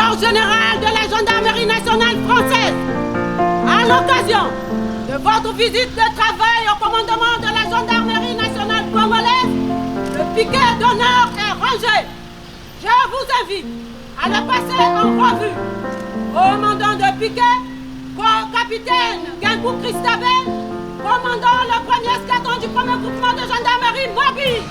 l'état-major général de la gendarmerie nationale française, à l'occasion de votre visite de travail au commandement de la gendarmerie nationale congolaise, le piquet d'honneur est rangé. Je vous invite à le passer en revue. Commandant de piquet, capitaine Gengou Christabel, commandant le premier escadron du premier groupement de gendarmerie mobile.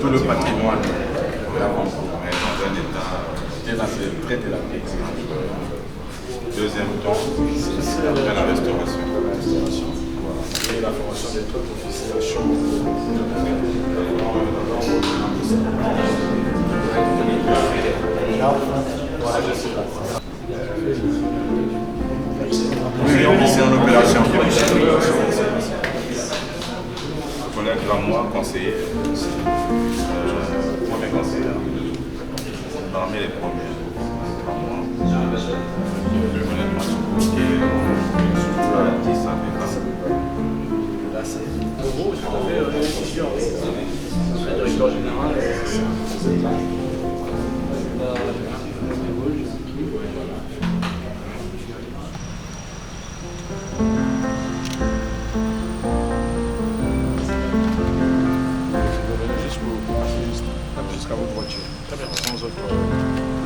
Tout le patrimoine de la banque est dans un état très délabré. Deuxième temps, c'est après la restauration. Et la formation des troupes officiers à chaud. Oui, on est en opération. Colonel Gramois, conseiller, premier conseiller, parmi les premiers. Le colonel Massoukou, qui est sous la 10 à Là, c'est vous avez une décision. Le directeur général. Jusqu'à votre voiture. Très bien. Sans autre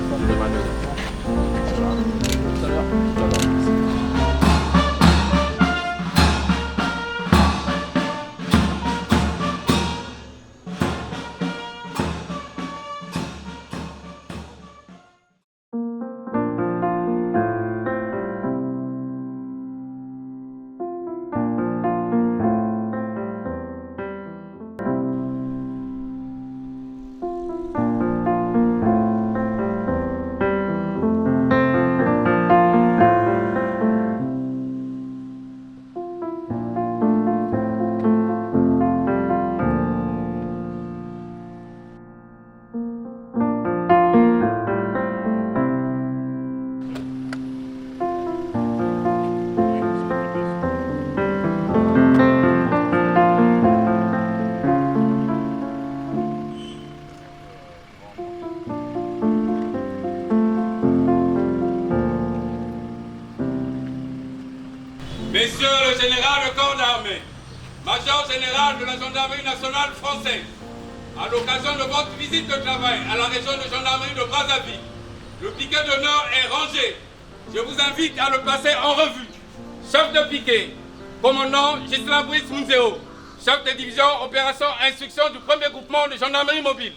forme de manœuvre. Tout à l'heure. Tout à l'heure. général de la gendarmerie nationale française, à l'occasion de votre visite de travail à la région de gendarmerie de Brazzaville, le piquet d'honneur est rangé. Je vous invite à le passer en revue. Chef de piquet, commandant Gislain Brice Munzeo, chef de division opération instruction du 1er groupement de gendarmerie mobile.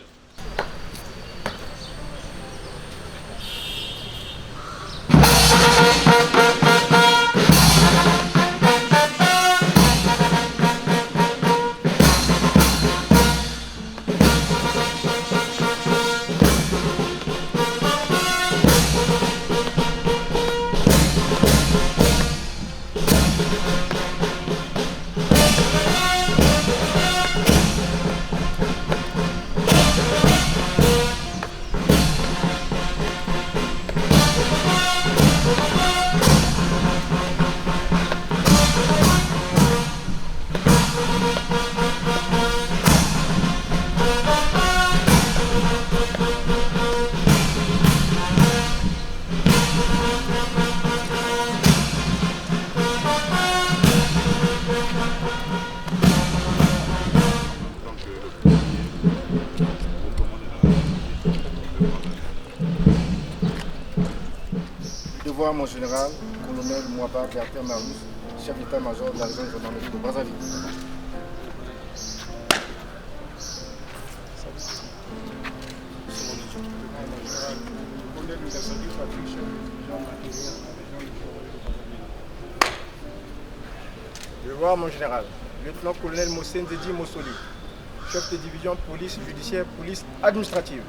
Devoir, mon général, colonel Mouaba Bertin Marius, chef d'état-major de la région de gendarmerie de Brazzaville. Devoir, mon général, lieutenant-colonel Mossen Dedi Mossoli, chef de division police judiciaire, police administrative.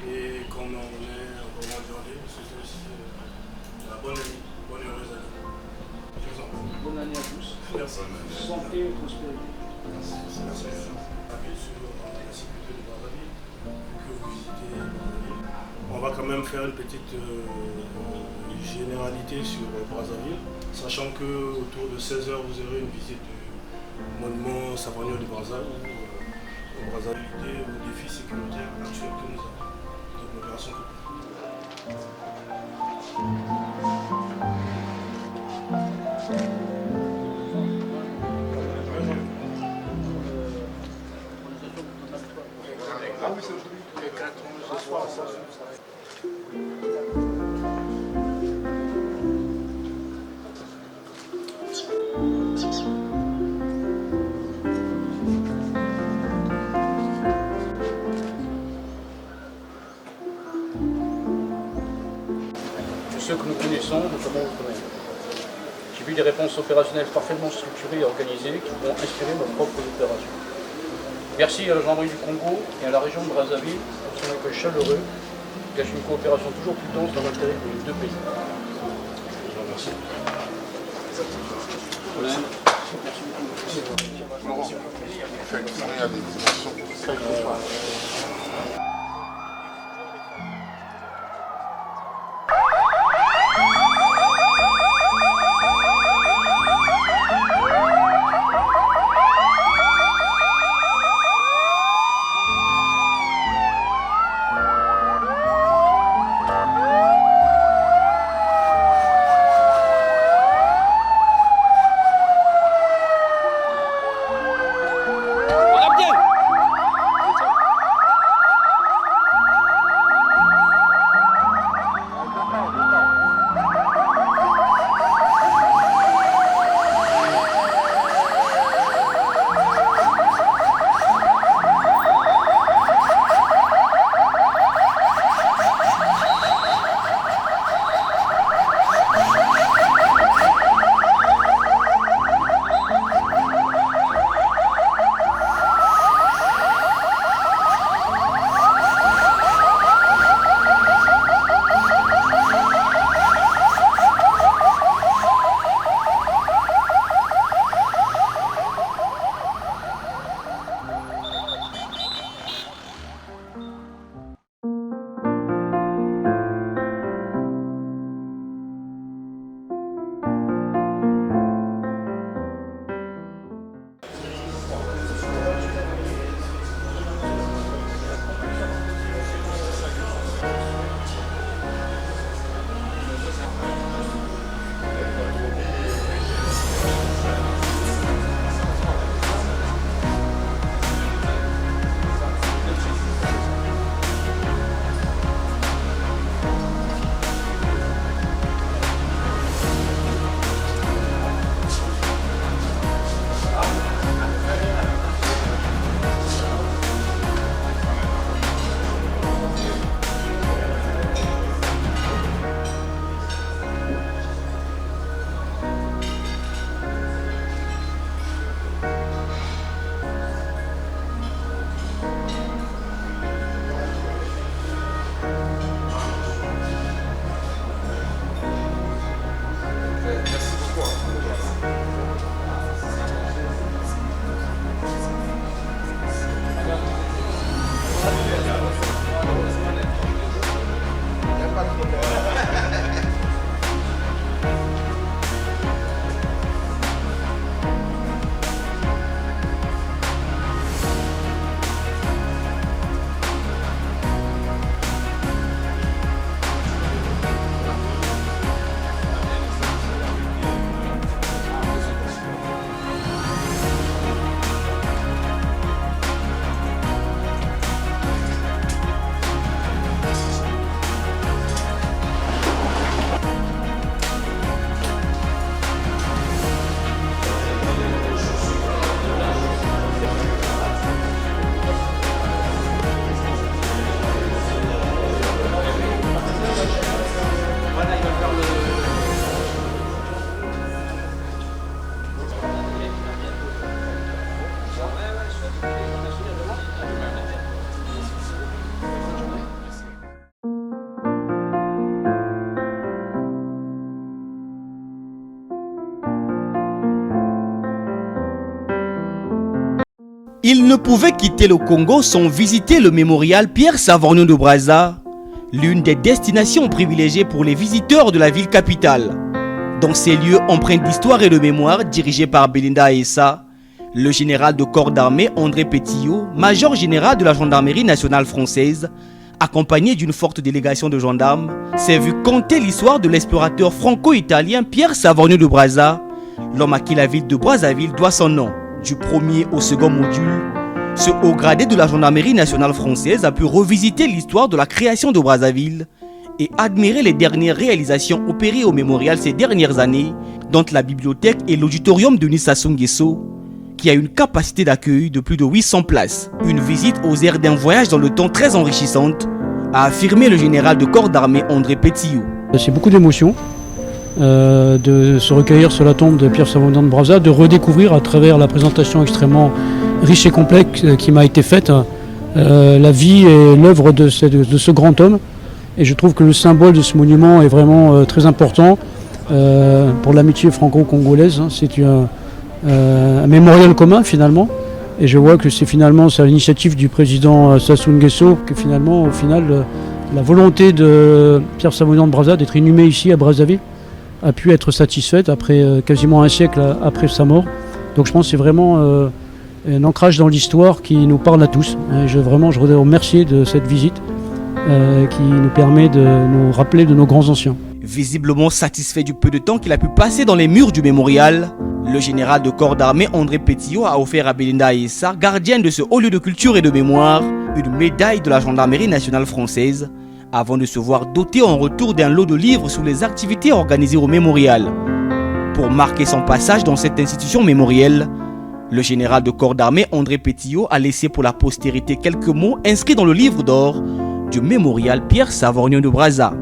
Et comme on est en bonne journée, c'est aussi la bonne année, bonne et heureuse année. Je vous en prie. Bonne année à tous. Merci. Santé et prospérité. Merci. Merci. Sur la sécurité de Brazzaville, que vous visitez Brazzaville. On va quand même faire une petite généralité sur Brazzaville, sachant que autour de 16 h vous aurez une visite du monument Savagnin de Brazzaville, où Brazzaville aux défis sécuritaires actuels que nous avons. Donc l'opération Ceux que nous connaissons, notamment outre-mer. J'ai vu des réponses opérationnelles parfaitement structurées et organisées qui vont inspirer nos propres opérations. Merci à la gendarmerie du Congo et à la région de Brazzaville pour son accueil chaleureux, qui gâche une coopération toujours plus dense dans l'intérêt de les deux pays. Je vous remercie. Il ne pouvait quitter le Congo sans visiter le mémorial Pierre Savorgnon de Brazza, l'une des destinations privilégiées pour les visiteurs de la ville capitale. Dans ces lieux empreints d'histoire et de mémoire dirigés par Belinda Essa, le général de corps d'armée André Pétillot, major général de la gendarmerie nationale française, accompagné d'une forte délégation de gendarmes, s'est vu conter l'histoire de l'explorateur franco-italien Pierre Savorgnon de Brazza, l'homme à qui la ville de Brazzaville doit son nom. Du premier au second module, ce haut gradé de la gendarmerie nationale française a pu revisiter l'histoire de la création de Brazzaville et admirer les dernières réalisations opérées au mémorial ces dernières années, dont la bibliothèque et l'auditorium de Sassou Nguesso, qui a une capacité d'accueil de plus de 800 places. Une visite aux aires d'un voyage dans le temps très enrichissante, a affirmé le général de corps d'armée André Pétillot. C'est beaucoup d'émotions de se recueillir sur la tombe de Pierre Savorgnon de Brazza, de redécouvrir à travers la présentation extrêmement riche et complexe qui m'a été faite la vie et l'œuvre de ce grand homme. Et je trouve que le symbole de ce monument est vraiment très important pour l'amitié franco-congolaise. C'est un mémorial commun finalement. Et je vois que c'est à l'initiative du président Sassou Nguesso que finalement, au final, la volonté de Pierre Savorgnon de Brazza d'être inhumé ici à Brazzaville a pu être satisfaite après quasiment un siècle après sa mort. Donc je pense que c'est vraiment un ancrage dans l'histoire qui nous parle à tous. Et je voudrais remercier de cette visite qui nous permet de nous rappeler de nos grands anciens. Visiblement satisfait du peu de temps qu'il a pu passer dans les murs du mémorial, le général de corps d'armée André Pétillot a offert à Belinda Essa, gardienne de ce haut lieu de culture et de mémoire, une médaille de la gendarmerie nationale française, avant de se voir doté en retour d'un lot de livres sur les activités organisées au mémorial. Pour marquer son passage dans cette institution mémorielle, le général de corps d'armée André Pétillot a laissé pour la postérité quelques mots inscrits dans le livre d'or du mémorial Pierre Savorgnon de Brazza.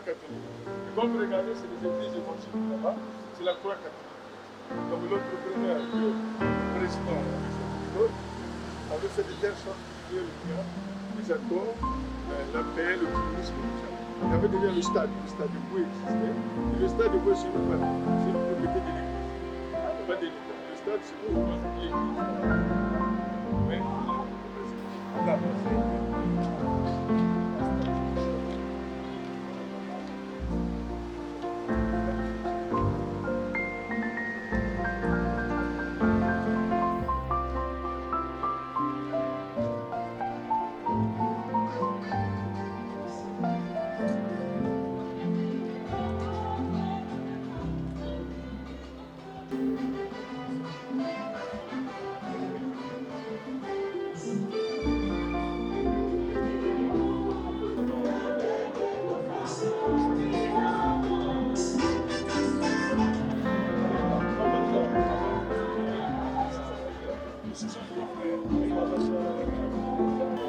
catholique. Et comme vous regardez, c'est les églises évangéliques là-bas, c'est la croix catholique. Donc l'entrepreneur, le président avait fait des telles sortes de les accords, la paix, le tourisme, tout ça. Il y avait déjà le stade de Boué existait. Et le stade de Boué, c'est une propriété de l'église. Pas de l'État. Le stade, c'est pour l'église. Mais,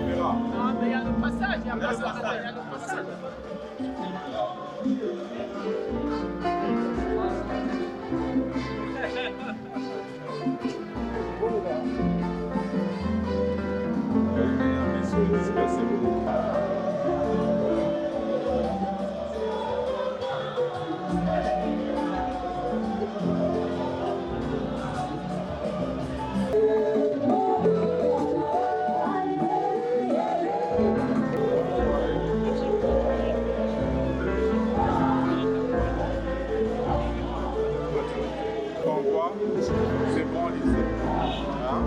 Non, mais il y a le passage, il y a le passage. C'est bon, lycée. Hein?